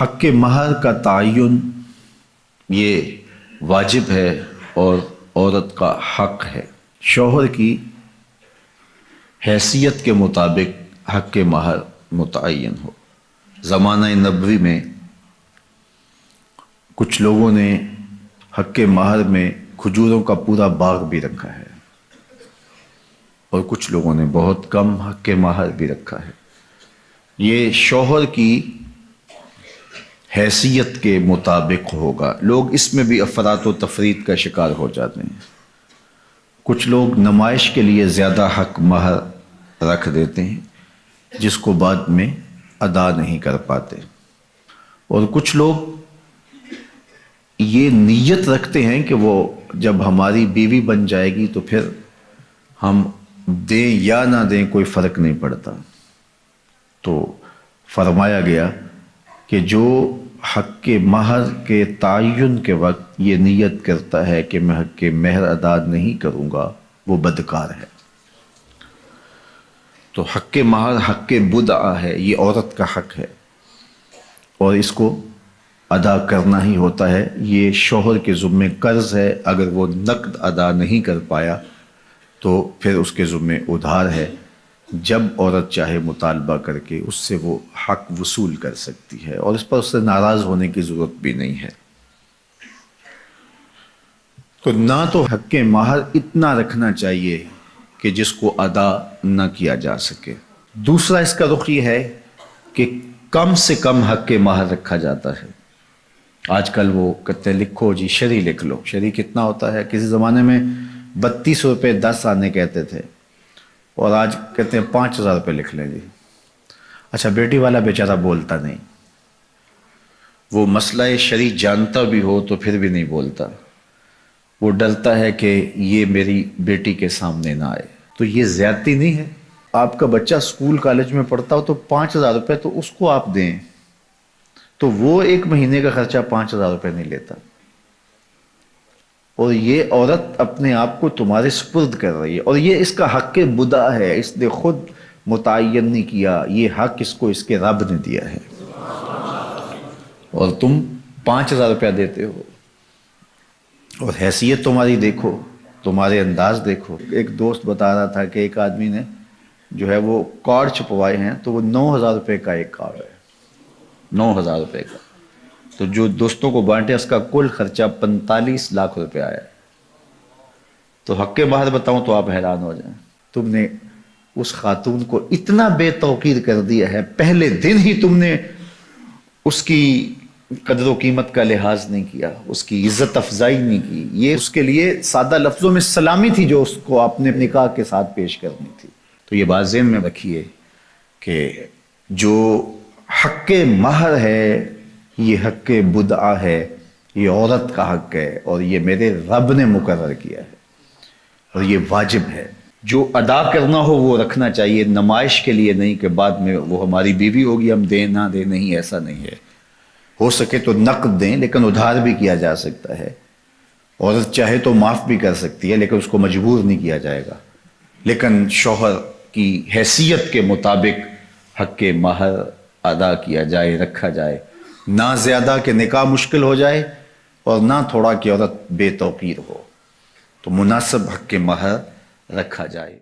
حق مہر کا تعین یہ واجب ہے اور عورت کا حق ہے۔ شوہر کی حیثیت کے مطابق حق مہر متعین ہو۔ زمانہ نبوی میں کچھ لوگوں نے حق مہر میں کھجوروں کا پورا باغ بھی رکھا ہے اور کچھ لوگوں نے بہت کم حق مہر بھی رکھا ہے۔ یہ شوہر کی حیثیت کے مطابق ہوگا۔ لوگ اس میں بھی افراط و تفریط کا شکار ہو جاتے ہیں۔ کچھ لوگ نمائش کے لیے زیادہ حق مہر رکھ دیتے ہیں جس کو بعد میں ادا نہیں کر پاتے، اور کچھ لوگ یہ نیت رکھتے ہیں کہ وہ جب ہماری بیوی بن جائے گی تو پھر ہم دیں یا نہ دیں کوئی فرق نہیں پڑتا۔ تو فرمایا گیا کہ جو حق مہر کے تعین کے وقت یہ نیت کرتا ہے کہ میں حق مہر ادا نہیں کروں گا وہ بدکار ہے۔ تو حق مہر حق بدعہ ہے، یہ عورت کا حق ہے اور اس کو ادا کرنا ہی ہوتا ہے۔ یہ شوہر کے ذمے قرض ہے، اگر وہ نقد ادا نہیں کر پایا تو پھر اس کے ذمے ادھار ہے۔ جب عورت چاہے مطالبہ کر کے اس سے وہ حق وصول کر سکتی ہے اور اس پر اس سے ناراض ہونے کی ضرورت بھی نہیں ہے۔ تو نہ تو حق مہر اتنا رکھنا چاہیے کہ جس کو ادا نہ کیا جا سکے۔ دوسرا اس کا رخ یہ ہے کہ کم سے کم حق مہر رکھا جاتا ہے۔ آج کل وہ کہتے ہیں لکھو جی شرعی لکھ لو۔ شرعی کتنا ہوتا ہے؟ کسی زمانے میں 32 روپے 10 آنے کہتے تھے اور آج کہتے ہیں 5000 روپے لکھ لیں جی۔ اچھا بیٹی والا بیچارہ بولتا نہیں، وہ مسئلہ شرعی جانتا بھی ہو تو پھر بھی نہیں بولتا، وہ ڈرتا ہے کہ یہ میری بیٹی کے سامنے نہ آئے۔ تو یہ زیادتی نہیں ہے؟ آپ کا بچہ اسکول کالج میں پڑھتا ہو تو 5000 روپے تو اس کو آپ دیں، تو وہ ایک مہینے کا خرچہ 5000 روپے نہیں لیتا، اور یہ عورت اپنے آپ کو تمہارے سپرد کر رہی ہے اور یہ اس کا حق بدعہ ہے، اس نے خود متعین نہیں کیا، یہ حق اس کو اس کے رب نے دیا ہے اور تم 5000 روپیہ دیتے ہو۔ اور حیثیت تمہاری دیکھو، تمہارے انداز دیکھو۔ ایک دوست بتا رہا تھا کہ ایک آدمی نے جو ہے وہ کارڈ چھپوائے ہیں تو وہ 9000 روپے کا ایک کارڈ ہے، 9000 روپے کا۔ تو جو دوستوں کو بانٹے اس کا کل خرچہ 45 لاکھ روپے آیا ہے۔ تو حق مہر بتاؤں تو آپ حیران ہو جائیں، تم نے اس خاتون کو اتنا بے توقیر کر دیا ہے، پہلے دن ہی تم نے اس کی قدر و قیمت کا لحاظ نہیں کیا، اس کی عزت افزائی نہیں کی۔ یہ اس کے لیے سادہ لفظوں میں سلامی تھی جو اس کو آپ نے نکاح کے ساتھ پیش کرنی تھی۔ تو یہ بات ذہن میں رکھیے کہ جو حق مہر ہے یہ حق بدعہ ہے، یہ عورت کا حق ہے اور یہ میرے رب نے مقرر کیا ہے اور یہ واجب ہے۔ جو ادا کرنا ہو وہ رکھنا چاہیے، نمائش کے لیے نہیں کہ بعد میں وہ ہماری بیوی ہوگی ہم دیں نہ دیں، نہیں، ایسا نہیں ہے۔ ہو سکے تو نقد دیں لیکن ادھار بھی کیا جا سکتا ہے۔ عورت چاہے تو معاف بھی کر سکتی ہے لیکن اس کو مجبور نہیں کیا جائے گا۔ لیکن شوہر کی حیثیت کے مطابق حق مہر ادا کیا جائے، رکھا جائے، نہ زیادہ کہ نکاح مشکل ہو جائے اور نہ تھوڑا کہ عورت بے توقیر ہو۔ تو مناسب حق مہر رکھا جائے۔